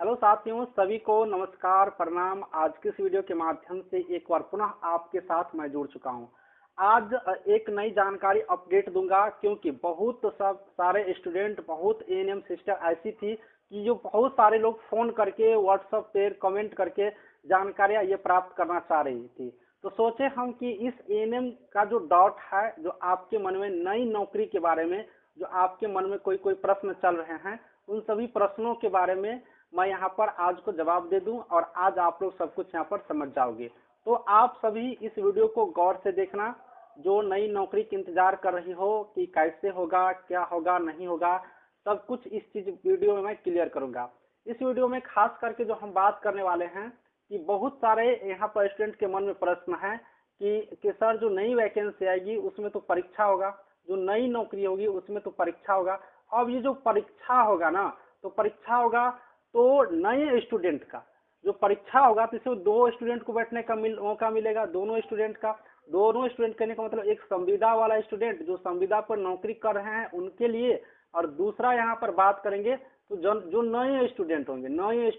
Hello साथियों, सभी को नमस्कार प्रणाम। आज की इस वीडियो के माध्यम से एक बार पुनः आपके साथ मैं जुड़ चुका हूं। आज एक नई जानकारी अपडेट दूंगा, क्योंकि बहुत सब सारे स्टूडेंट, बहुत एएनएम सिस्टर ऐसी थी कि जो बहुत सारे लोग फोन करके, व्हाट्सएप पे कमेंट करके जानकारियां ये प्राप्त करना चाह रही थी। तो सोचे हम कि इस एएनएम का जो डाउट है, जो आपके मन में नई नौकरी के बारे में, जो आपके मन में कोई कोई प्रश्न चल रहे हैं, उन सभी प्रश्नों के बारे में मैं यहाँ पर आज को जवाब दे दूं और आज आप लोग सब कुछ यहाँ पर समझ जाओगे। तो आप सभी इस वीडियो को गौर से देखना। जो नई नौकरी की इंतजार कर रही हो कि कैसे होगा, क्या होगा, नहीं होगा, सब कुछ इस चीज वीडियो में मैं क्लियर करूंगा। इस वीडियो में खास करके जो हम बात करने वाले हैं कि बहुत सारे यहाँ पर स्टूडेंट के मन में प्रश्न है कि सर जो नई वैकेंसी आएगी उसमें तो परीक्षा होगा, जो नई नौकरी होगी उसमें तो परीक्षा होगा। अब ये जो परीक्षा होगा ना, तो परीक्षा होगा तो नए स्टूडेंट का जो परीक्षा होगा तो इसमें दो स्टूडेंट को बैठने का मौका मिलेगा। दोनों स्टूडेंट कहने का मतलब एक संविदा वाला स्टूडेंट जो संविदा पर नौकरी कर रहे हैं उनके लिए, और दूसरा यहाँ पर बात करेंगे तो जो नए स्टूडेंट होंगे, नए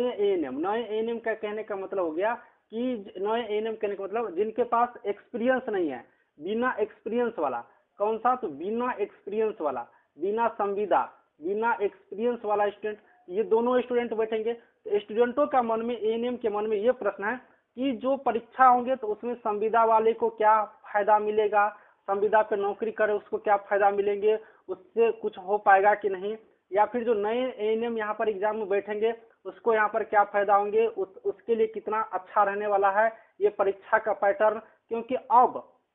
एएनएम का कहने का मतलब हो गया कि नए एएनएम कहने का मतलब जिनके पास एक्सपीरियंस नहीं है, बिना एक्सपीरियंस वाला। कौन सा? तो बिना एक्सपीरियंस वाला, बिना संविदा, बिना एक्सपीरियंस वाला स्टूडेंट, ये दोनों स्टूडेंट बैठेंगे। तो स्टूडेंटों का मन में, एएनएम के मन में ये प्रश्न है कि जो परीक्षा होंगे तो उसमें संविदा वाले को क्या फायदा मिलेगा, संविदा पे नौकरी करे उसको क्या फायदा मिलेंगे, उससे कुछ हो पाएगा कि नहीं, या फिर जो नए एएनएम यहाँ पर एग्जाम में बैठेंगे उसको यहाँ पर क्या फायदा होंगे, उसके लिए कितना अच्छा रहने वाला है ये परीक्षा का पैटर्न।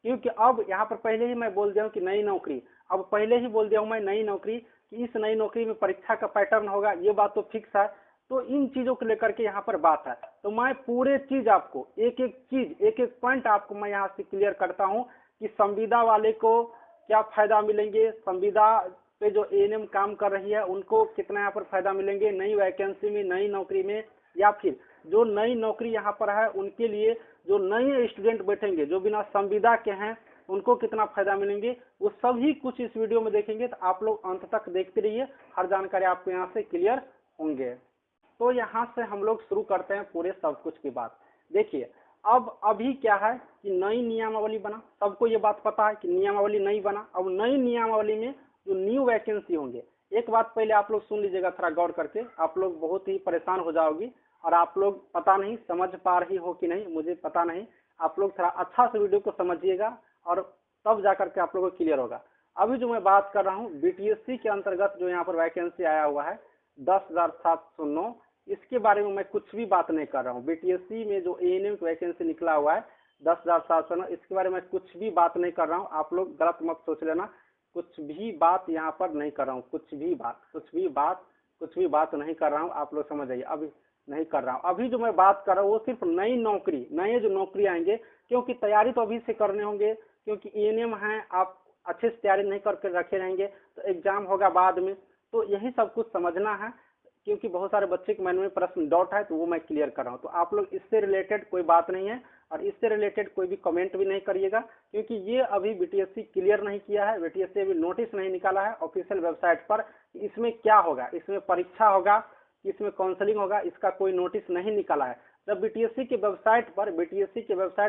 क्योंकि अब यहाँ पर पहले ही मैं बोल दिया हूँ कि नई नौकरी, अब पहले ही बोल दिया हूँ मैं नई नौकरी कि इस नई नौकरी में परीक्षा का पैटर्न होगा, ये बात तो फिक्स है। तो इन चीजों को लेकर के यहाँ पर बात है, तो मैं पूरे चीज आपको एक एक पॉइंट आपको मैं यहाँ से क्लियर करता हूँ कि संविदा वाले को क्या फायदा मिलेंगे, संविदा पे जो एएनएम काम कर रही है उनको कितना यहाँ पर फायदा मिलेंगे नई वैकेंसी में, नई नौकरी में, या फिर जो नई नौकरी यहाँ पर है उनके लिए जो नए स्टूडेंट बैठेंगे जो बिना संविदा के हैं उनको कितना फायदा मिलेंगे, वो सभी कुछ इस वीडियो में देखेंगे। तो आप लोग अंत तक देखते रहिए, हर जानकारी आपको यहाँ से क्लियर होंगे। तो यहाँ से हम लोग शुरू करते हैं पूरे सब कुछ की बात। देखिए, अब अभी क्या है कि नई नियमावली बना, सबको ये बात पता है कि नियमावली नई बना। अब नई नियमावली में जो न्यू वैकेंसी होंगे, एक बात पहले आप लोग सुन लीजिएगा थोड़ा गौर करके, आप लोग बहुत ही परेशान हो जाओगी और आप लोग पता नहीं समझ पा रही हो कि नहीं, मुझे पता नहीं। आप लोग थोड़ा अच्छा से वीडियो को समझिएगा और तब जाकर के आप लोगों को क्लियर होगा। अभी जो मैं बात कर रहा हूँ बीटीएससी के अंतर्गत जो यहाँ पर वैकेंसी आया हुआ है 10,709, इसके बारे में मैं कुछ भी बात नहीं कर रहा हूँ। बीटीएससी में जो एएनएम वैकेंसी निकला हुआ है 10,709, इसके बारे में कुछ भी बात नहीं कर रहा हूँ। आप लोग गलत मत सोच लेना, कुछ भी बात यहाँ पर नहीं कर रहा हूँ, कुछ भी बात नहीं कर रहा हूँ। आप लोग समझ जाइए, अभी नहीं कर रहा हूँ। अभी जो मैं बात कर रहा हूँ वो सिर्फ नई नौकरी, नए जो नौकरी आएंगे, क्योंकि तैयारी तो अभी से करने होंगे, क्योंकि एएनएम है, आप अच्छे से तैयारी नहीं करके रखे रहेंगे तो एग्जाम होगा बाद में। तो यही सब कुछ समझना है, क्योंकि बहुत सारे बच्चे के मन में प्रश्न डाउट है, तो वो मैं क्लियर कर रहा हूँ। तो आप लोग इससे रिलेटेड कोई बात नहीं है और इससे रिलेटेड कोई भी कमेंट भी नहीं करिएगा, क्योंकि ये अभी बीटीएससी क्लियर नहीं किया है, बीटीएससी अभी नोटिस नहीं निकाला है ऑफिशियल वेबसाइट पर। इसमें क्या होगा, इसमें परीक्षा होगा, इसमें काउंसलिंग होगा, इसका कोई नोटिस नहीं निकाला है। जब बीटीएससी के वेबसाइट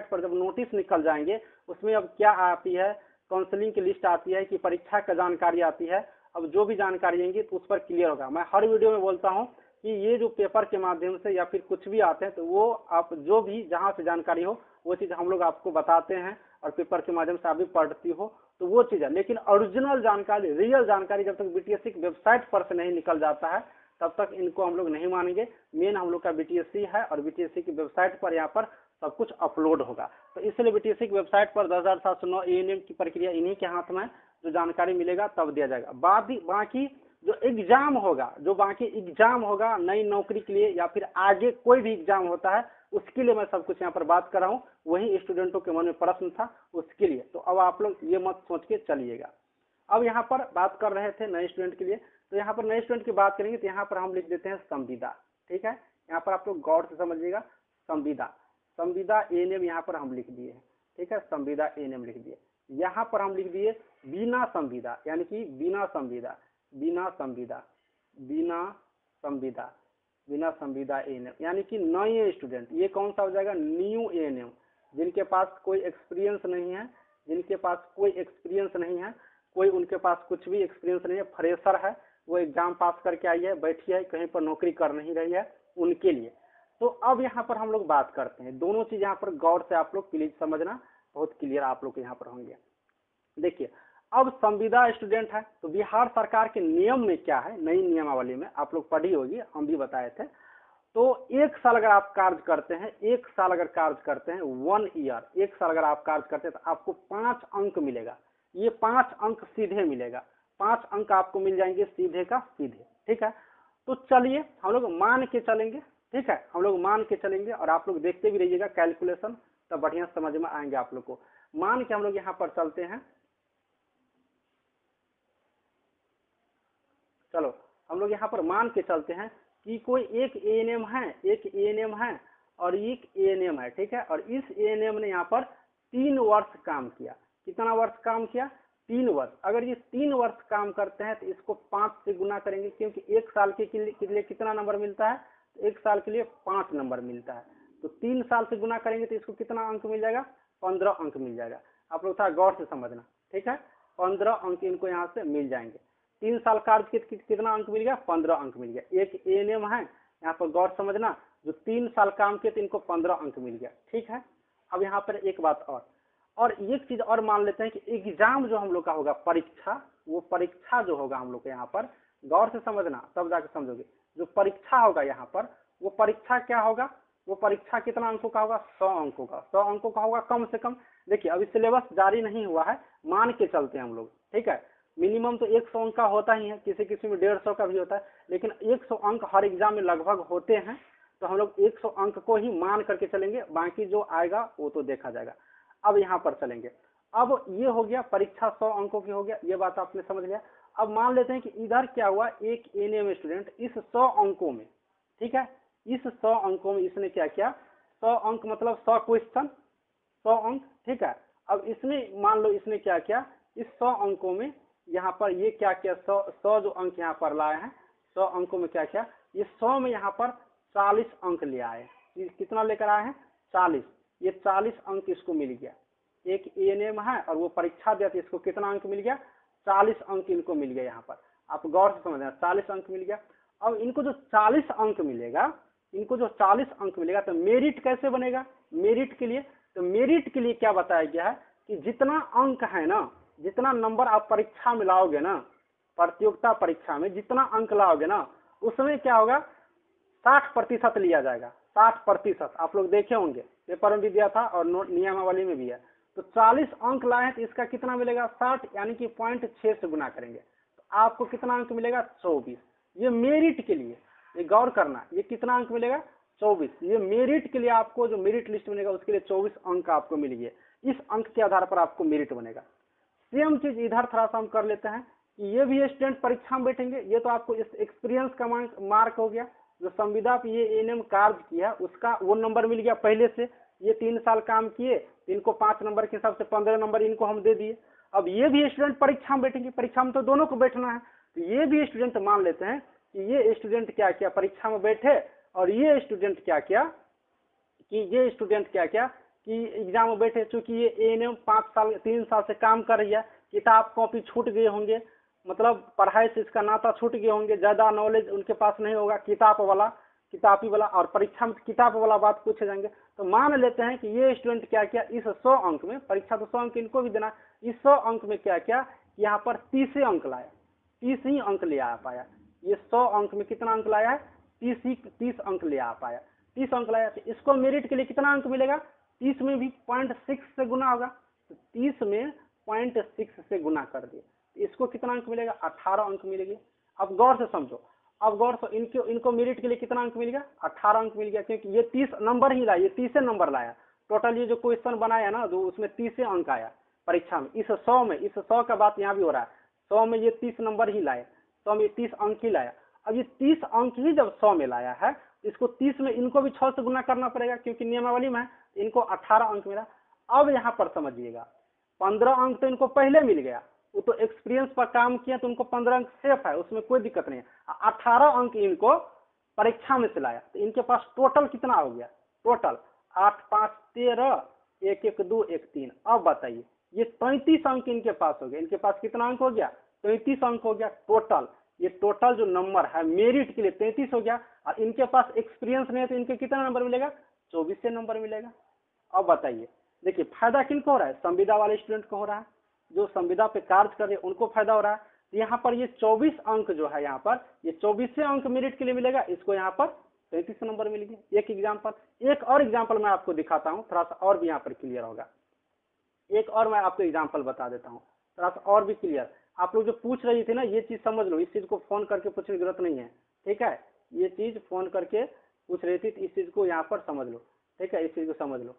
पर जब नोटिस निकल जाएंगे, उसमें अब क्या आती है, काउंसलिंग की लिस्ट आती है कि परीक्षा का जानकारी आती है। अब जो भी जानकारी आएंगी तो उस पर क्लियर होगा। मैं हर वीडियो में बोलता हूँ कि ये जो पेपर के माध्यम से या फिर कुछ भी आते हैं, तो वो आप जो भी जहाँ से जानकारी हो वो चीज़ हम लोग आपको बताते हैं, और पेपर के माध्यम से आप भी पढ़ती हो तो वो चीज़ है। लेकिन ओरिजिनल जानकारी, रियल जानकारी जब तक बीटीएससी की वेबसाइट पर से नहीं निकल जाता है तब तक इनको हम लोग नहीं मानेंगे। मेन हम लोग का बीटीएससी है और बीटीएससी की वेबसाइट पर यहाँ पर सब कुछ अपलोड होगा। तो इसलिए बीटीएससी की वेबसाइट पर 10,709 एएनएम की प्रक्रिया इन्हीं के हाथ में, जो जानकारी मिलेगा तब दिया जाएगा। बाकी जो एग्जाम होगा नई नौकरी के लिए या फिर आगे कोई भी एग्जाम होता है, उसके लिए मैं सब कुछ यहाँ पर बात कर रहा हूँ। वही स्टूडेंटों के मन में प्रश्न था उसके लिए। तो अब आप लोग ये मत सोच के चलिएगा। अब यहाँ पर बात कर रहे थे नए स्टूडेंट के लिए, तो यहाँ पर नए स्टूडेंट की बात करेंगे तो यहाँ पर हम लिख देते हैं संविदा। ठीक है, यहाँ पर आप लोग गौर से समझिएगा, संविदा एएनएम यहाँ पर हम लिख दिए हैं। ठीक है, संविदा एएनएम लिख दिए। यहाँ पर हम लिख दिए बिना संविदा, यानी कि बिना संविदा, बिना संविदा एएनएम, यानी कि नए स्टूडेंट, ये कौन सा हो जाएगा, न्यू एएनएम, जिनके पास कोई एक्सपीरियंस नहीं है, जिनके पास कोई एक्सपीरियंस नहीं है, कोई उनके पास कुछ भी एक्सपीरियंस नहीं है, फ्रेशर है, वो एग्जाम पास करके आई है, बैठी है, कहीं पर नौकरी कर नहीं रही है, उनके लिए। तो अब यहाँ पर हम लोग बात करते हैं, दोनों चीज यहाँ पर गौर से आप लोग क्लियर समझना, बहुत क्लियर आप लोग यहाँ पर होंगे। देखिए, अब संविदा स्टूडेंट है, तो बिहार सरकार के नियम में क्या है, नई नियमावली में आप लोग पढ़ी होगी, हम भी बताए थे। तो 1 साल अगर आप कार्य करते हैं, 1 साल अगर कार्य करते हैं, 1 ईयर, 1 साल अगर आप कार्य करते हैं तो आपको 5 अंक मिलेगा। ये 5 अंक सीधे मिलेगा, 5 अंक आपको मिल जाएंगे सीधे का सीधे, ठीक है। तो चलिए हम लोग मान के चलेंगे, ठीक है, हम लोग मान के चलेंगे और आप लोग देखते भी रहिएगा कैलकुलेशन, तब बढ़िया समझ में आएंगे आप लोग को। मान के हम लोग यहाँ पर चलते हैं, चलो हम लोग यहाँ पर मान के चलते हैं कि कोई एक एएनएम है, एक एएनएम है और एक एएनएम है, ठीक है, और इस एएनएम ने यहाँ पर 3 वर्ष काम किया। कितना वर्ष काम किया, 3 वर्ष। अगर ये 3 वर्ष काम करते हैं तो इसको 5 से गुना करेंगे, क्योंकि 1 साल के लिए कितना नंबर मिलता है, 1 साल के लिए 5 नंबर मिलता है। तो 3 साल से गुना करेंगे तो इसको कितना अंक मिल जाएगा, 15 अंक मिल जाएगा। आप लोग थोड़ा गौर से समझना, ठीक है, 15 अंक इनको यहाँ से मिल जाएंगे। 3 साल कार्य कितना अंक मिल गया, 15 अंक मिल गया। एक एएनएम है, यहाँ पर गौर समझना, जो 3 साल काम किए तो इनको 15 अंक मिल गया, ठीक है। अब यहाँ पर एक बात और एक चीज और मान लेते हैं कि एग्जाम जो हम लोग का होगा, परीक्षा, वो परीक्षा जो होगा हम लोग के यहाँ पर, गौर से समझना तब जाकर समझोगे, जो परीक्षा होगा यहाँ पर, वो परीक्षा क्या होगा, वो परीक्षा कितना अंकों का होगा, 100 अंकों का, 100 अंकों का होगा कम से कम। देखिए अभी सिलेबस जारी नहीं हुआ है, मान के चलते हैं हम लोग, ठीक है। मिनिमम तो 100 अंक का होता ही है, किसी किसी में 150 का भी होता है, लेकिन 100 अंक हर एग्जाम में लगभग होते हैं, तो हम लोग 100 अंक को ही मान करके चलेंगे, बाकी जो आएगा वो तो देखा जाएगा। अब यहाँ पर चलेंगे, अब ये हो गया परीक्षा 100 अंकों की हो गया, ये बात आपने समझ लिया। अब मान लेते हैं कि इधर क्या हुआ, एक एएनएम स्टूडेंट इस 100 अंकों में, ठीक है, इस 100 अंकों में इसने क्या किया, 100 अंक मतलब 100 क्वेश्चन, 100 अंक, ठीक है। अब इसने मान लो इसने क्या किया, इस 100 अंकों में यहाँ पर ये क्या किया, 100 जो अंक यहाँ पर लाए हैं, 100 अंकों में क्या किया, ये 100 में यहाँ पर 40 अंक ले आए। कितना लेकर आए हैं, 40। ये 40 अंक इसको मिल गया। एक एएनएम है और वो परीक्षा दिया तो इसको कितना अंक मिल गया, 40 अंक इनको मिल गया। यहाँ पर आप गौर से समझना, 40 अंक मिल गया। अब इनको जो 40 अंक मिलेगा, इनको जो 40 अंक मिलेगा, तो मेरिट कैसे बनेगा, मेरिट के लिए, तो मेरिट के लिए क्या बताया गया है कि जितना अंक है ना, जितना नंबर आप परीक्षा में लाओगे ना, प्रतियोगिता परीक्षा में जितना अंक लाओगे ना, उसमें क्या होगा, 60% लिया जाएगा। 60% आप लोग देखे होंगे, पेपर में भी दिया था और नियमावली में भी है। तो 40 अंक लाए हैं तो इसका कितना मिलेगा, 60, यानी कि 0.6 से गुना करेंगे तो आपको कितना अंक मिलेगा, 24। ये मेरिट के लिए, ये गौर करना, ये कितना अंक मिलेगा, 24। ये मेरिट के लिए आपको जो मेरिट लिस्ट बनेगा उसके लिए 24 अंक आपको मिल गए। इस अंक के आधार पर आपको मेरिट बनेगा। सेम चीज इधर थोड़ा सा हम कर लेते हैं कि ये भी स्टूडेंट परीक्षा में बैठेंगे, ये तो आपको इस एक्सपीरियंस का मार्क हो गया। जो संविदा पे ये एएनएम कार्य किया उसका वो नंबर मिल गया पहले से, ये 3 साल काम किए, इनको 5 नंबर के हिसाब से 15 नंबर इनको हम दे दिए। अब ये भी स्टूडेंट परीक्षा में बैठेंगे, परीक्षा में तो दोनों को बैठना है, तो ये भी स्टूडेंट मान लेते हैं कि ये स्टूडेंट क्या किया, परीक्षा में बैठे, और ये स्टूडेंट क्या किया कि एग्जाम में बैठे। चूंकि ये एएनएम 3 साल से काम कर रही है, किताब कॉपी छूट गए होंगे, मतलब पढ़ाई से इसका नाता छूट गए होंगे, ज्यादा नॉलेज उनके पास नहीं होगा किताबी वाला, और परीक्षा में किताब वाला बात पूछे जाएंगे। तो मान लेते हैं कि ये स्टूडेंट क्या किया, इस 100 अंक में, परीक्षा तो 100 अंक इनको भी देना, इस 100 अंक में क्या किया, यहाँ पर 30 अंक लाया, 30 ही अंक ले आ पाया। ये 100 अंक में कितना अंक लाया है, 30 अंक ले आ पाया, 30 अंक लाया। तो इसको मेरिट के लिए कितना अंक मिलेगा, 30 में भी 0.6 से गुना होगा, तो 30 में 0.6 से गुना कर दिए, इसको कितना अंक मिलेगा, 18 अंक मिलेंगे। अब गौर से समझो, अब गौर से इनको मेरिट के लिए कितना अंक मिल गया, 18 अंक मिल गया, क्योंकि ये 30 नंबर ही लाया, ये 30 नंबर लाया। टोटल ये जो क्वेश्चन बनाया ना, जो उसमें 30 अंक आया परीक्षा में, इस 100 में, इस 100 का बात यहाँ भी हो रहा है, 100 में ये 30 नंबर ही लाए, 100 में 30 अंक ही लाया। अब ये 30 अंक ही जब 100 में लाया है, इसको 30 में इनको भी 6 से गुना करना पड़ेगा, क्योंकि नियमावली में इनको 18 अंक मिला। अब यहाँ पर समझिएगा, 15 अंक तो इनको पहले मिल गया, वो तो एक्सपीरियंस पर काम किया तो उनको 15 अंक सेफ है, उसमें कोई दिक्कत नहीं है। 18 अंक इनको परीक्षा में से लाया, तो इनके पास टोटल कितना हो गया, टोटल 8 5 13, 1 1 2 1 3। अब बताइए ये 33 अंक इनके पास हो गया। इनके पास कितना अंक हो गया, 33 अंक हो गया टोटल। ये टोटल जो नंबर है मेरिट के लिए 33 हो गया। और इनके पास एक्सपीरियंस नहीं है तो इनके कितना नंबर मिलेगा, 24 नंबर मिलेगा। अब बताइए, देखिए फायदा किनको हो रहा है, संविदा वाले स्टूडेंट को हो रहा है, जो संविदा पे कार्य कर रहे हैं उनको फायदा हो रहा है। तो यहाँ पर ये 24 अंक जो है, यहाँ पर ये 24 अंक मेरिट के लिए मिलेगा, इसको यहाँ पर 33 नंबर मिल गए। एक एग्जाम्पल, एक और एग्जाम्पल मैं आपको दिखाता हूँ, थोड़ा सा और भी यहाँ पर क्लियर होगा। एक और मैं आपको एग्जाम्पल बता देता हूँ, थोड़ा सा और भी क्लियर। आप लोग जो पूछ रही थी ना, ये चीज समझ लो, इस चीज को फोन करके पूछने की जरूरत नहीं है, ठीक है। ये चीज फोन करके पूछ रही थी, तो इस चीज को यहाँ पर समझ लो, ठीक है, इस चीज को समझ लो।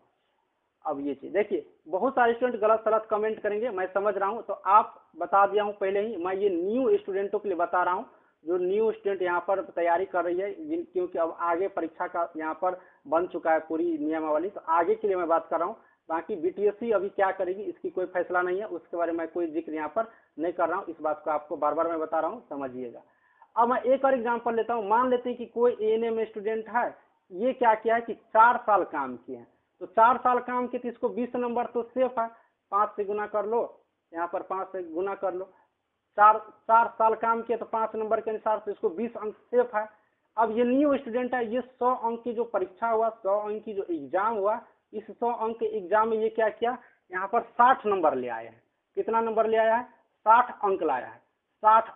अब ये चीज देखिए, बहुत सारे स्टूडेंट गलत सलत कमेंट करेंगे, मैं समझ रहा हूँ, तो आप बता दिया हूँ पहले ही। मैं ये न्यू स्टूडेंटों के लिए बता रहा हूँ, जो न्यू स्टूडेंट यहाँ पर तैयारी कर रही है, क्योंकि अब आगे परीक्षा का यहाँ पर बन चुका है पूरी नियमावली, तो आगे के लिए मैं बात कर रहा हूँ। बाकी बीटीएससी अभी क्या करेगी इसकी कोई फैसला नहीं है, उसके बारे में कोई जिक्र यहाँ पर नहीं कर रहा हूँ। इस बात को आपको बार बार मैं बता रहा हूँ, समझिएगा। अब मैं एक और एग्जाम्पल लेता हूँ। मान लेते हैं कि कोई एएनएम स्टूडेंट है, ये क्या किया है कि 4 साल काम किए हैं, तो 4 साल काम किए तो इसको 20 नंबर तो सेफ है, 5 से गुना कर लो, यहाँ पर 5 से गुना कर लो। 4 साल काम किए तो 5 नंबर के अनुसार तो इसको 20 अंक सेफ है। अब ये न्यू स्टूडेंट है, ये 100 अंक की जो परीक्षा हुआ, 100 अंक की जो एग्जाम हुआ, इस 100 अंक के एग्जाम में ये क्या किया, यहाँ पर 60 नंबर ले आया है। कितना नंबर ले आया है, 60 अंक लाया है, 60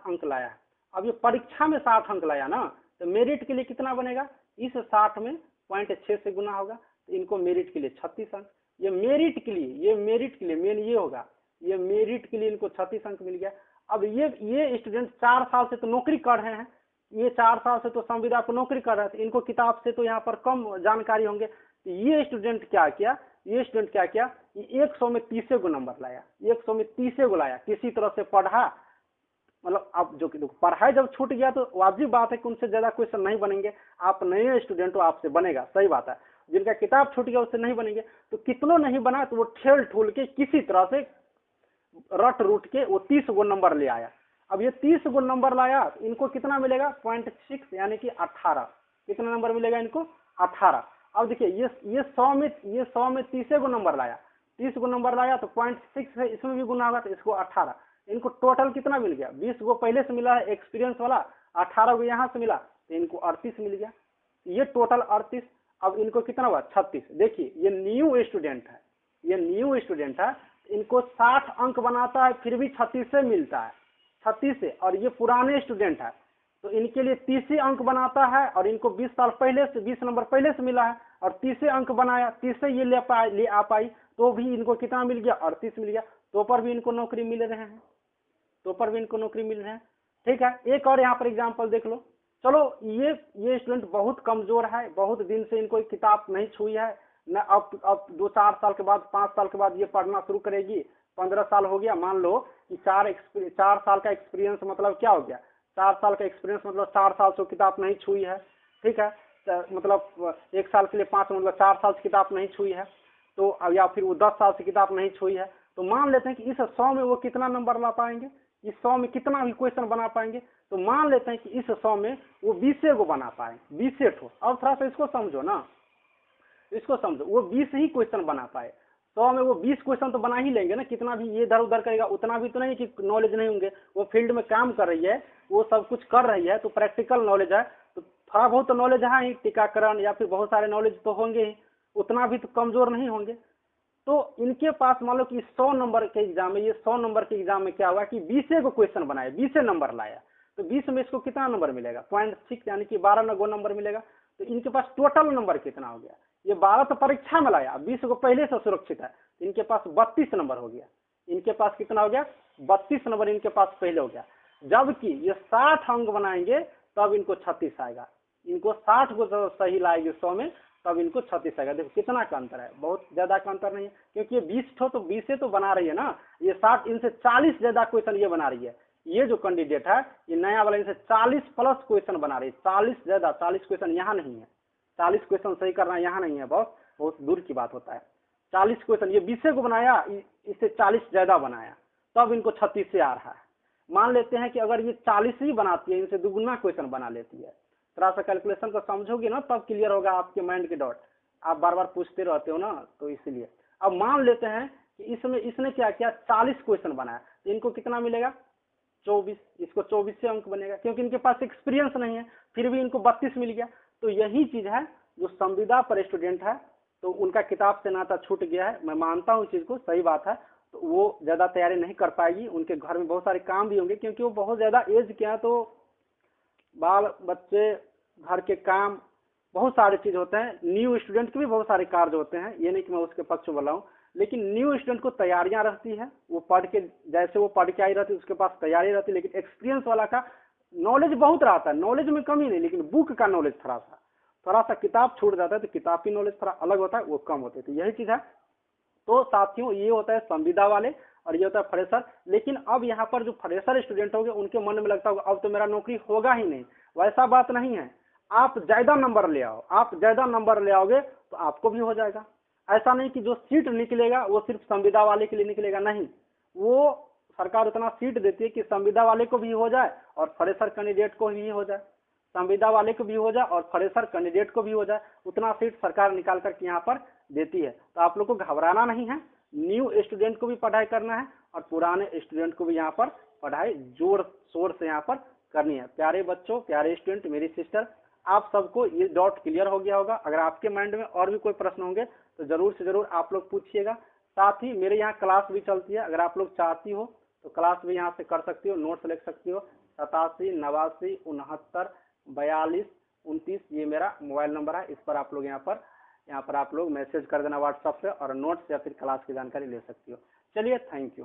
अंक लाया है। अब ये परीक्षा में 60 अंक लाया ना, तो मेरिट के लिए कितना बनेगा, इस 60 में 0.6 से गुना होगा, तो इनको मेरिट के लिए 36 अंक। ये मेरिट के लिए मेन ये होगा, ये मेरिट के लिए इनको 36 अंक मिल गया। अब ये स्टूडेंट 4 साल से तो नौकरी कर रहे हैं, ये 4 साल से तो संविदा को नौकरी कर रहे थे, इनको किताब से तो यहाँ पर कम जानकारी होंगे। ये स्टूडेंट क्या किया, 100 में 30 गो नंबर लाया, 100 में 30 गो लाया, किसी तरह से पढ़ा। मतलब अब जो पढ़ाई जब छूट गया तो वाजिब बात है कि उनसे ज्यादा क्वेश्चन नहीं बनेंगे। आप नए स्टूडेंट हो, आपसे बनेगा, सही बात है। जिनका किताब छूट गया उससे नहीं बनेंगे, तो कितनों नहीं बना तो वो ठेल ठूल के किसी तरह से रट रूट के वो 30 गो नंबर ले आया। अब ये 30 गो नंबर लाया, इनको कितना मिलेगा, 0.6 यानी कि 18। कितना नंबर मिलेगा इनको, 18। अब देखिए ये 100 में 30 गो नंबर लाया, 30 गो नंबर लाया तो 0.6 है, इसमें भी गुना होगा तो इसको 18। इनको टोटल कितना मिल गया, 20 गो पहले से मिला है एक्सपीरियंस वाला, 18 गो यहाँ से मिला, तो इनको 38 मिल गया। ये टोटल 38। अब इनको कितना हुआ, 36। देखिए ये न्यू स्टूडेंट है, इनको 60 अंक बनाता है फिर भी 36 से मिलता है, 36 से। और ये पुराने स्टूडेंट है तो इनके लिए 30 अंक बनाता है, और इनको 20 साल पहले से 20 नंबर पहले से मिला है, और 30 अंक बनाया, 30 से ये ले आ पाई, तो भी इनको कितना मिल गया, 38 मिल गया। तो पर भी इनको नौकरी मिल रहे हैं, ठीक है। एक और यहाँ पर एग्जाम्पल देख लो। चलो ये स्टूडेंट बहुत कमजोर है, बहुत दिन से इनको किताब नहीं छुई है न, अब 2-4 साल के बाद 5 साल के बाद ये पढ़ना शुरू करेगी। 15 साल हो गया, मान लो कि 4 साल का एक्सपीरियंस मतलब क्या हो गया, 4 साल का एक्सपीरियंस मतलब 4 साल से किताब नहीं छुई है, ठीक है। मतलब 1 साल के लिए 5 मतलब 4 साल से किताब नहीं छुई है, तो या फिर वो 10 साल से किताब नहीं छुई है। तो मान लेते हैं कि इस 100 में वो कितना नंबर ला पाएंगे, इस 100 में कितना भी क्वेश्चन बना पाएंगे। तो मान लेते हैं कि इस 100 में वो 20 गो बना पाएंगे, 20 ठो। अब थोड़ा सा इसको समझो ना, वो 20 ही क्वेश्चन बना पाए। 100 में वो 20 क्वेश्चन तो बना ही लेंगे ना, कितना भी ये इधर उधर करेगा, उतना भी तो नहीं कि नॉलेज नहीं होंगे। वो फील्ड में काम कर रही है, वो सब कुछ कर रही है, तो प्रैक्टिकल नॉलेज है, तो थोड़ा बहुत तो नॉलेज है ही, टीकाकरण या फिर बहुत सारे नॉलेज तो होंगे ही, उतना भी तो कमजोर नहीं होंगे। तो इनके पास मान लो कि 100 नंबर के एग्जाम में, ये 100 नंबर के एग्जाम में क्या हुआ कि 20 को क्वेश्चन बनाया, 20 नंबर लाया, तो 20 में इसको कितना नंबर मिलेगा, 0.6 यानी कि 12 गो नंबर मिलेगा। तो इनके पास टोटल नंबर कितना हो गया, ये 12 तो परीक्षा में लाया, 20 को पहले से सुरक्षित है, तो इनके पास 32 नंबर हो गया। इनके पास कितना हो गया, 32 नंबर इनके पास पहले हो गया। जबकि ये 60 अंक बनाएंगे तब इनको 36 आएगा, इनको 60 को सही लाएगी 100 में, तब इनको 36 आएगा। देखो कितना का अंतर है, बहुत ज्यादा का अंतर नहीं है, क्योंकि ये 20 ठो तो 20 से तो बना रही है ना, ये 60 इनसे 40 ज्यादा क्वेश्चन ये बना रही है। ये जो कैंडिडेट है ये नया वाला इनसे 40 प्लस क्वेश्चन बना रही है, 40 ज्यादा, 40 क्वेश्चन यहाँ नहीं है, 40 क्वेश्चन सही करना यहाँ नहीं है, बहुत दूर की बात होता है। 40 क्वेश्चन ये 20 को बनाया, इससे 40 ज्यादा बनाया, तब इनको 36 से आ रहा है। मान लेते हैं कि अगर ये 40 ही बनाती है, इनसे दुगुना क्वेश्चन बना लेती है, थोड़ा सा कैलकुलेशन को समझोगे ना तब क्लियर होगा आपके माइंड के डॉट। आप बार बार पूछते रहते हो ना, तो इसलिए। अब मान लेते हैं कि इसमें इसने क्या किया, 40 क्वेश्चन बनाया, तो इनको कितना मिलेगा, 24। इसको 24 से अंक बनेगा, क्योंकि इनके पास एक्सपीरियंस नहीं है, फिर भी इनको 32 मिल गया। तो यही चीज है जो संविदा पर स्टूडेंट है, तो उनका किताब से नाता छूट गया है। मैं मानता हूँ इस चीज को, सही बात है। तो वो ज्यादा तैयारी नहीं कर पाएगी, उनके घर में बहुत सारे काम भी होंगे, क्योंकि वो बहुत ज्यादा एज के हैं, तो बाल बच्चे, घर के काम, बहुत सारे चीज होते हैं। न्यू स्टूडेंट के भी बहुत सारे कार्य होते हैं, ये नहीं कि मैं उसके पक्ष में बोला हूँ, लेकिन न्यू स्टूडेंट को तैयारियां रहती है, वो पढ़ के, जैसे वो पढ़ के आई रहती है उसके पास तैयारी रहती है, लेकिन एक्सपीरियंस वाला का नॉलेज बहुत रहता है, नॉलेज में कमी नहीं, लेकिन बुक का नॉलेज थोड़ा सा किताब छूट जाता है, तो किताब की नॉलेज थोड़ा अलग होता है, वो कम होती है। तो यही चीज है। तो साथियों, ये होता है संविदा वाले और ये होता है फ्रेशर। लेकिन अब यहाँ पर जो फ्रेशर स्टूडेंट होंगे उनके मन में लगता होगा अब तो मेरा नौकरी होगा ही नहीं। वैसा बात नहीं है, आप ज्यादा नंबर ले आओ, आप ज्यादा नंबर ले आओगे तो आपको भी हो जाएगा। ऐसा नहीं कि जो सीट निकलेगा वो सिर्फ संविदा वाले के लिए निकलेगा, नहीं, वो सरकार उतना सीट देती है कि संविदा वाले को भी हो जाए और फ्रेशर कैंडिडेट को भी हो जाए, संविदा वाले को भी हो जाए और फ्रेशर कैंडिडेट को भी हो जाए, उतना सीट सरकार निकाल करके यहाँ पर देती है। तो आप लोग को घबराना नहीं है, न्यू स्टूडेंट को भी पढ़ाई करना है और पुराने स्टूडेंट को भी यहाँ पर पढ़ाई जोर शोर से यहाँ पर करनी है। प्यारे बच्चों, प्यारे स्टूडेंट, मेरी सिस्टर, आप सबको ये डाउट क्लियर हो गया होगा। अगर आपके माइंड में और भी कोई प्रश्न होंगे तो जरूर से जरूर आप लोग पूछिएगा। साथ ही मेरे यहाँ क्लास भी चलती है, अगर आप लोग चाहती हो तो क्लास भी यहाँ से कर सकती हो, नोट्स लिख सकती हो। 87 89 69 42 29 ये मेरा मोबाइल नंबर है, इस पर आप लोग यहाँ पर आप लोग मैसेज कर देना व्हाट्सएप पे और नोट्स या फिर क्लास की जानकारी ले सकती हो। चलिए, थैंक यू।